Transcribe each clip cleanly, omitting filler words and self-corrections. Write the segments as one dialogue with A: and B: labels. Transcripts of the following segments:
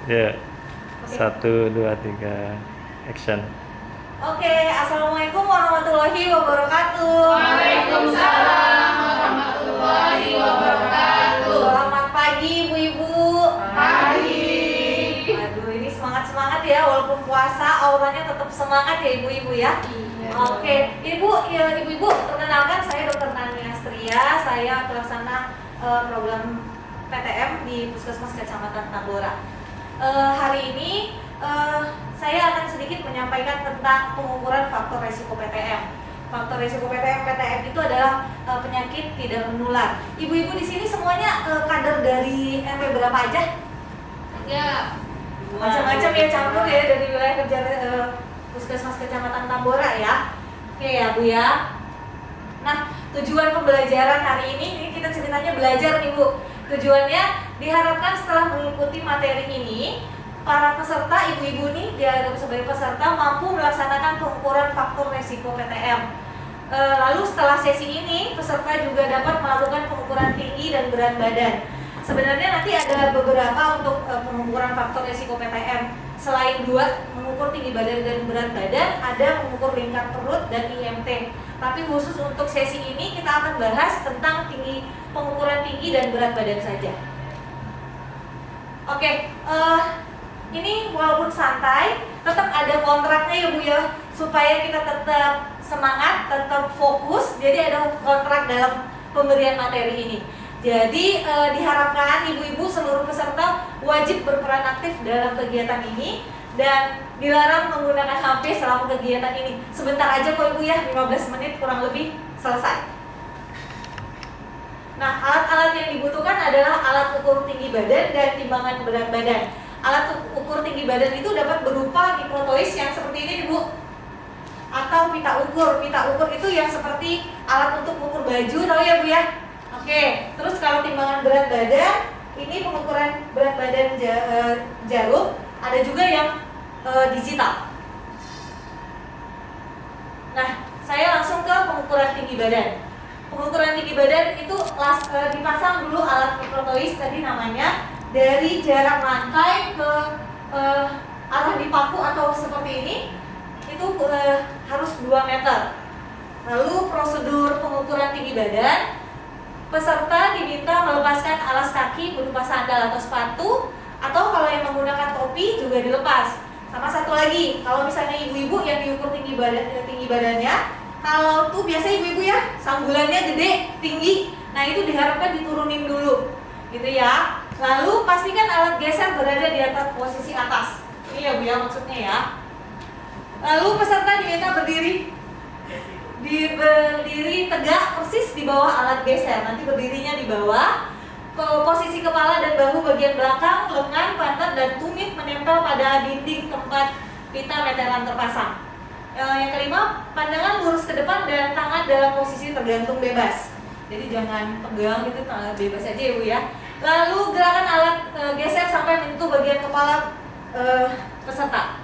A: Ya,
B: Oke.
A: 1, 2, 3, action.
B: Oke, assalamualaikum warahmatullahi wabarakatuh.
C: Waalaikumsalam warahmatullahi wabarakatuh.
B: Selamat pagi ibu-ibu.
C: Pagi.
B: Aduh, ini semangat ya, walaupun puasa auranya tetap semangat ya ibu-ibu ya.
C: Iya.
B: Oke, ibu-ibu, perkenalkan saya Dr. Tani Astria, saya pelaksana program PTM di Puskesmas Kecamatan Tambora. Hari ini saya akan sedikit menyampaikan tentang pengukuran faktor resiko PTM. Faktor resiko PTM itu adalah penyakit tidak menular. Ibu-ibu di sini semuanya kader dari RW berapa aja?
C: Ya.
B: Macam-macam ya, campur ya, dari wilayah kerja Puskesmas Kecamatan Tambora ya. Oke ya Bu ya. Nah, tujuan pembelajaran hari ini kita ceritanya belajar nih Bu. Tujuannya diharapkan setelah mengikuti materi ini, para peserta ibu-ibu nih dianggap sebagai peserta mampu melaksanakan pengukuran faktor resiko PTM. Lalu setelah sesi ini, peserta juga dapat melakukan pengukuran tinggi dan berat badan. Sebenarnya nanti ada beberapa untuk pengukuran faktor resiko PTM. Selain dua, mengukur tinggi badan dan berat badan, ada mengukur lingkar perut dan IMT. Tapi khusus untuk sesi ini kita akan bahas tentang pengukuran tinggi dan berat badan saja. Oke, ini walaupun santai, tetap ada kontraknya ya Bu ya, supaya kita tetap semangat, tetap fokus. Jadi ada kontrak dalam pemberian materi ini. Jadi diharapkan ibu-ibu seluruh peserta wajib berperan aktif dalam kegiatan ini dan dilarang menggunakan HP selama kegiatan ini. Sebentar aja kok Ibu ya, 15 menit kurang lebih selesai. Nah, alat-alat yang dibutuhkan adalah alat ukur tinggi badan dan timbangan berat badan. Alat ukur tinggi badan itu dapat berupa mikrotois yang seperti ini Bu, atau pita ukur. Pita ukur itu yang seperti alat untuk mengukur baju, tahu ya Bu ya? Oke, terus kalau timbangan berat badan, ini pengukuran berat badan jarum, ada juga yang digital. Nah, saya langsung ke pengukuran tinggi badan. Pengukuran tinggi badan itu dipasang dulu alat mikrotois tadi namanya, dari jarak lantai ke arah dipaku atau seperti ini itu harus 2 meter. Lalu prosedur pengukuran tinggi badan, peserta diminta melepaskan alas kaki berupa sandal atau sepatu, atau kalau yang menggunakan topi juga dilepas. Sama satu lagi, kalau misalnya ibu-ibu yang diukur tinggi badannya, kalau tuh biasa ibu-ibu ya, sambulannya gede, tinggi, nah itu diharapkan diturunin dulu, gitu ya. Lalu pastikan alat geser berada di atas posisi atas. Ini ya Bu ya maksudnya ya. Lalu peserta diminta berdiri tegak persis di bawah alat geser. Nanti berdirinya di bawah. Posisi kepala dan bahu bagian belakang, lengan, pantat, dan tumit menempel pada dinding tempat pita meteran terpasang. Yang kelima, pandangan lurus ke depan dan tangan dalam posisi tergantung bebas. Jadi jangan pegang gitu, bebas aja ya Bu ya. Lalu gerakan alat geser sampai menyentuh bagian kepala peserta.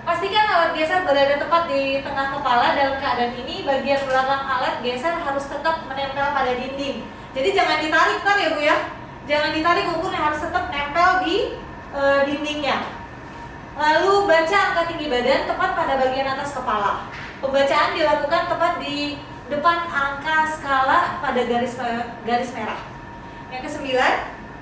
B: Pastikan alat geser berada tepat di tengah kepala. Dalam keadaan ini, bagian belakang alat geser harus tetap menempel pada dinding. Jadi jangan ditarik ya Bu ya. Jangan ditarik, ukurnya harus tetap nempel di dindingnya. Lalu baca angka tinggi badan tepat pada bagian atas kepala. Pembacaan dilakukan tepat di depan angka skala pada garis merah. Yang kesembilan,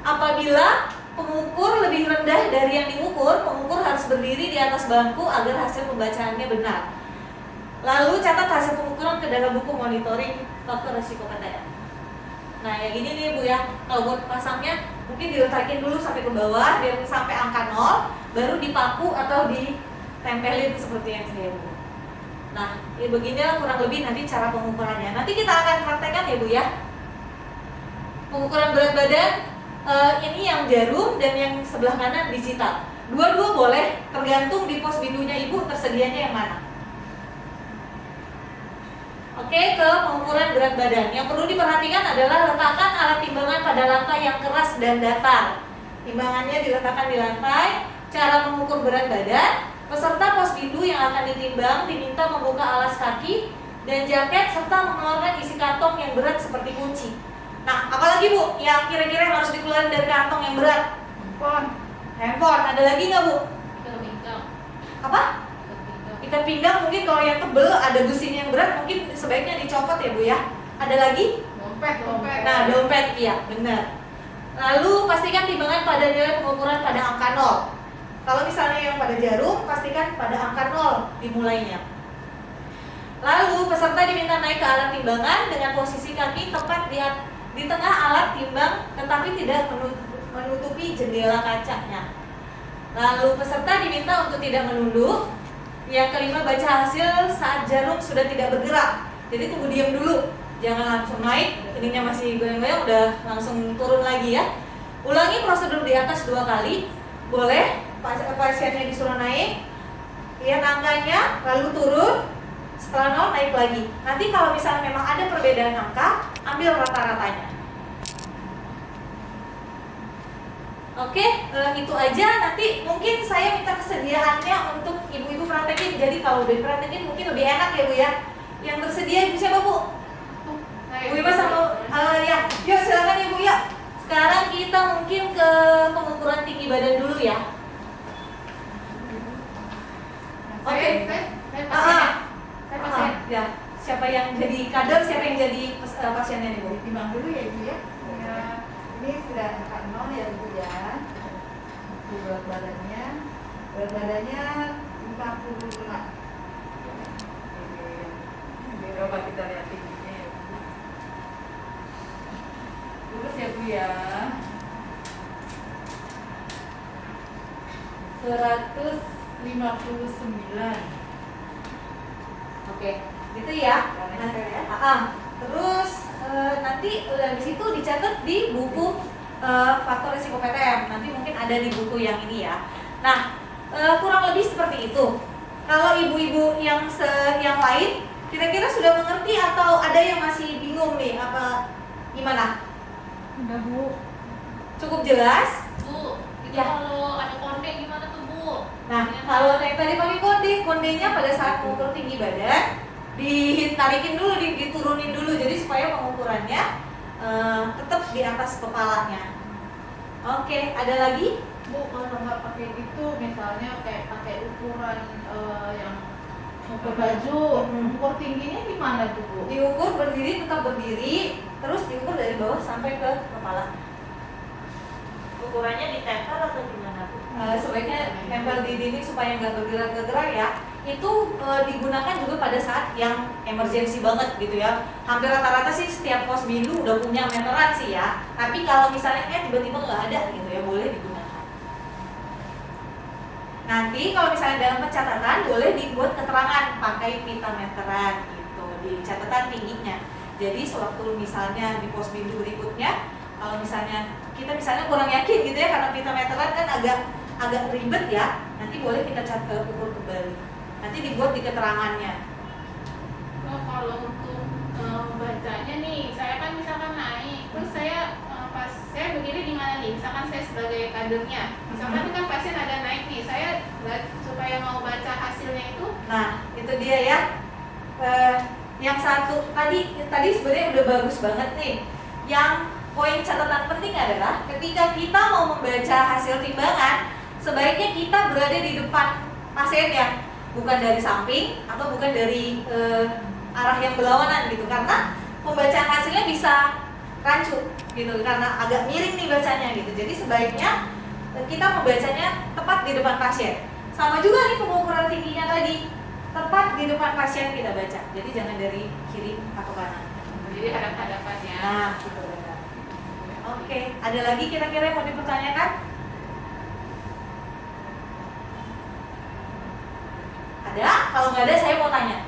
B: apabila pengukur lebih rendah dari yang diukur, pengukur harus berdiri di atas bangku agar hasil pembacaannya benar. Lalu catat hasil pengukuran ke dalam buku monitoring faktor risiko PTM. Nah, yang gini nih Bu ya, kalau buat pasangnya mungkin diletakin dulu sampai ke bawah, biar sampai angka 0, baru dipaku atau ditempelin seperti yang saya Bu. Nah, ya beginilah kurang lebih nanti cara pengukurannya. Nanti kita akan praktekkan ya Bu ya. Pengukuran berat badan ini yang jarum dan yang sebelah kanan digital. Dua-dua boleh, tergantung di pos bidunya Ibu tersedianya yang mana. Oke, ke pengukuran berat badan. Yang perlu diperhatikan adalah letakkan alat timbangan pada lantai yang keras dan datar. Timbangannya diletakkan di lantai. Cara mengukur berat badan, peserta pos bidu yang akan ditimbang diminta membuka alas kaki dan jaket serta mengeluarkan isi kantong yang berat seperti kunci. Nah, apalagi Bu yang kira-kira harus dikeluarkan dari kantong yang berat?
C: Handphone.
B: Handphone. Ada lagi nggak Bu?
C: Ikat pinggang.
B: Apa?
C: Ikat pinggang.
B: Ikat pinggang mungkin kalau yang tebel ada busin yang berat mungkin sebaiknya dicopot ya Bu ya. Ada lagi?
C: Dompet.
B: Nah, dompet, iya, benar. Lalu pastikan timbangan pada nilai pengukuran pada angka 0. Kalau misalnya yang pada jarum, pastikan pada angka 0 dimulainya. Lalu peserta diminta naik ke alat timbangan dengan posisi kaki tepat di tengah alat timbang, tetapi tidak menutupi jendela kacanya. Lalu peserta diminta untuk tidak menunduk. Yang kelima, baca hasil saat jarum sudah tidak bergerak. Jadi tunggu diam dulu. Jangan langsung naik, ininya masih goyang-goyang udah langsung turun lagi ya. Ulangi prosedur di atas 2 kali. Boleh pasiennya disuruh naik, lihat angkanya, lalu turun. Setelah 0 naik lagi. Nanti kalau misalnya memang ada perbedaan angka, ambil rata-ratanya. Oke, itu aja. Nanti mungkin saya minta kesediaannya untuk ibu-ibu praktekin. Jadi kalau udah praktekin mungkin lebih enak ya Bu ya. Yang tersedia ibu siapa Bu? Bu Iba sama ya, yuk silakan Ibu ya. Sekarang kita mungkin ke pengukuran tinggi badan dulu ya. Oke.
C: Saya pasien.
B: Ya. Siapa yang jadi kader, siapa yang jadi pasiennya nih Bu?
D: Timbang dulu ya Ibu ya. Ya, ini sudah angka 0 ya Ibu ya. Itu berat badannya 56. Ini coba kita lihat tingginya ya Bu. Lurus ya Bu ya. 159.
B: Oke, gitu ya. Terus nanti habis itu dicatat di buku faktor risiko PTM. Nanti mungkin ada di buku yang ini ya. Nah, kurang lebih seperti itu. Kalau ibu-ibu yang lain, kira-kira sudah mengerti atau ada yang masih bingung nih? Apa gimana?
D: Udah Bu.
B: Cukup jelas?
C: Bu, itu
B: Ya.
C: kalau ada konde gimana tuh Bu?
B: Nah, kalau yang tadi pakai kondenya pada saat mengukur tinggi badan, ditarikin dulu, diturunin dulu, jadi supaya pengukurannya tetap di atas kepalanya. Oke, ada lagi?
D: Bu, kalau nggak pakai itu, misalnya kayak pakai ukuran yang ukur baju, ukur tingginya gimana tuh Bu?
B: Diukur berdiri, tetap berdiri, terus diukur dari bawah sampai ke kepala. Ukurannya ditempel atau gimana Bu? Sebaiknya nempel di dinding supaya nggak bergerak-gerak ya. Itu digunakan juga pada saat yang emergency banget gitu ya. Hampir rata-rata sih setiap pos bindu udah punya meteran sih ya. Tapi kalau misalnya tiba-tiba nggak ada gitu ya, boleh digunakan. Nanti kalau misalnya dalam pencatatan boleh dibuat keterangan pakai pita meteran gitu di catatan tingginya. Jadi sewaktu misalnya di pos bindu berikutnya, kalau misalnya kita kurang yakin gitu ya karena pita meteran kan agak ribet ya, nanti boleh kita ukur kembali. Nanti dibuat di keterangannya.
C: Oh, kalau untuk bacanya nih, saya kan misalkan naik, terus saya pas saya berdiri di mana nih? Misalkan saya sebagai kadernya, misalkan kan pasien ada naik nih, saya supaya mau baca hasilnya itu.
B: Nah, itu dia ya. Yang satu tadi sebenarnya udah bagus banget nih. Yang poin catatan penting adalah ketika kita mau membaca hasil timbangan, sebaiknya kita berada di depan pasiennya, bukan dari samping atau bukan dari arah yang berlawanan gitu, karena pembacaan hasilnya bisa rancu gitu karena agak miring nih bacanya gitu. Jadi sebaiknya kita membacanya tepat di depan pasien. Sama juga nih pengukuran tingginya tadi, tepat di depan pasien kita baca. Jadi jangan dari kiri atau kanan.
C: Jadi hadap-hadapan ya.
B: Nah, gitu benar. Oke, ada lagi kira-kira yang mau dipertanyakan? Ada? Kalau nggak ada saya mau tanya.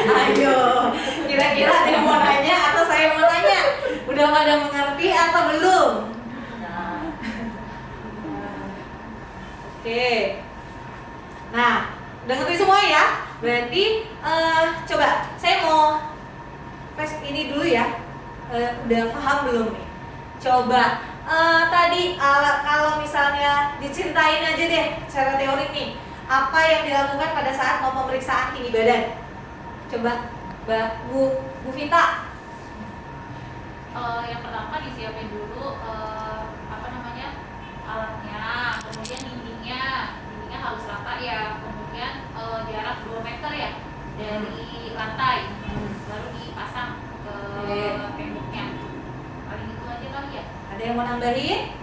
B: Ayo, kira-kira ada yang mau nanya atau saya mau tanya? Udah pada mengerti atau belum? Oke. Nah, udah ngerti semua ya? Berarti coba saya mau tes ini dulu ya. Udah paham belum nih? Coba tadi kalau misalnya diceritain aja deh secara teori nih, apa yang dilakukan pada saat mau pemeriksaan tinggi badan? Coba Bu Vita.
C: Yang pertama disiapin dulu
B: nambahin?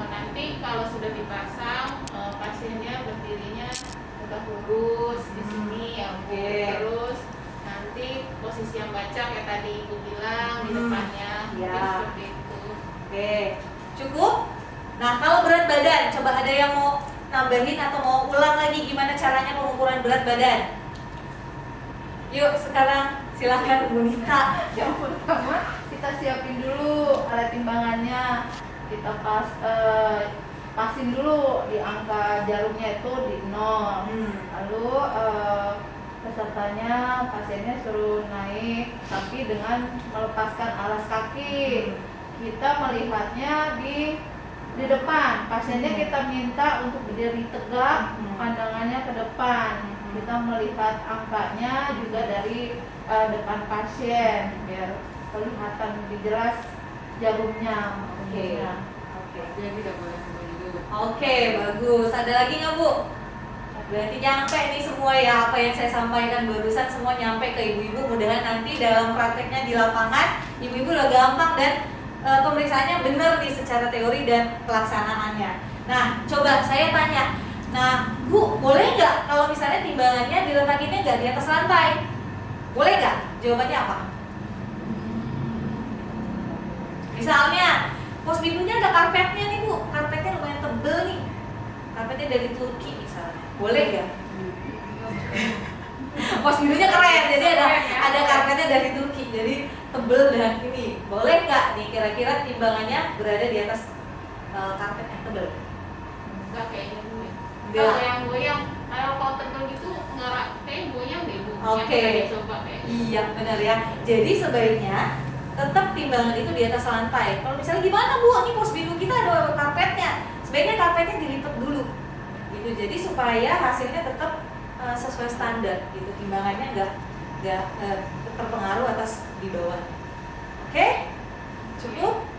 C: Nanti kalau sudah dipasang, pasiennya berdirinya tegak lurus di sini ya Bu.
B: Oke.
C: Terus nanti posisi yang baca kayak tadi Ibu bilang di depannya,
B: Ya.
C: mungkin seperti itu.
B: Oke, cukup? Nah, kalau berat badan, coba ada yang mau nambahin atau mau ulang lagi gimana caranya pengukuran berat badan? Yuk, sekarang silakan Bu Nita.
D: Yang pertama kita siapin dulu alat timbangannya, kita pasin dulu di angka jarumnya itu di 0. Lalu pesertanya, pasiennya suruh naik tapi dengan melepaskan alas kaki. Kita melihatnya di depan, pasiennya kita minta untuk berdiri tegak, pandangannya ke depan. Kita melihat angkanya juga dari depan pasien biar kelihatan lebih jelas jarumnya.
B: Oke. Oke.
C: Jadi tidak boleh dulu.
B: Oke, bagus. Ada lagi nggak Bu? Berarti nyampe nih semua ya, apa yang saya sampaikan barusan semua nyampe ke ibu-ibu. Mudahan nanti dalam prakteknya di lapangan ibu-ibu udah gampang dan pemeriksaannya benar nih secara teori dan pelaksanaannya. Nah, coba saya tanya. Nah, Bu, boleh nggak kalau misalnya timbangannya diletakinnya nggak di atas lantai? Boleh nggak? Jawabannya apa? Misalnya, pos bidunya ada karpetnya nih Bu, karpetnya lumayan tebel nih. Karpetnya dari Turki misalnya. Boleh nggak? Pos bidunya keren, jadi ada karpetnya dari Turki, jadi tebel dan ini. Boleh nggak nih kira-kira timbangannya berada di atas karpet yang tebel?
C: Enggak kayaknya Bu.
B: Enggak.
C: Goyang-goyang, kalau tebel gitu nggak kayak goyang deh Bu.
B: Oke.
C: Yang kita coba kayak.
B: Iya benar ya. Jadi sebaiknya tetap timbangan itu di atas lantai. Kalau misalnya gimana Bu, ini pos bidu kita ada karpetnya, sebaiknya karpetnya dilipat dulu, gitu. Jadi supaya hasilnya tetap sesuai standar, gitu. Timbangannya nggak terpengaruh atas di bawah. Oke? Cukup?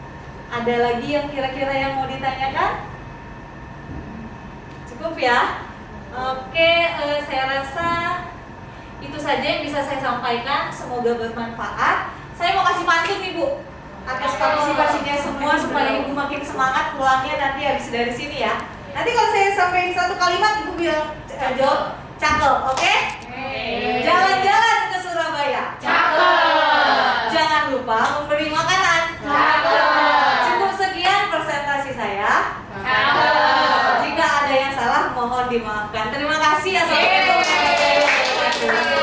B: Ada lagi yang kira-kira yang mau ditanyakan? Cukup ya? Oke, saya rasa itu saja yang bisa saya sampaikan. Semoga bermanfaat. Saya mau kasih pantun nih Bu atas partisipasinya semua supaya Ibu makin semangat pulangnya nanti habis dari sini ya. Nanti kalau saya sampaikan satu kalimat Ibu bilang jawab cakep, oke? Jalan-jalan ke Surabaya.
C: Cakep.
B: Jangan lupa memberi makanan.
C: Cakep.
B: Cukup sekian presentasi saya.
C: Cakep.
B: Jika ada yang salah mohon dimaafkan. Terima kasih. Assalamualaikum warahmatullahi wabarakatuh.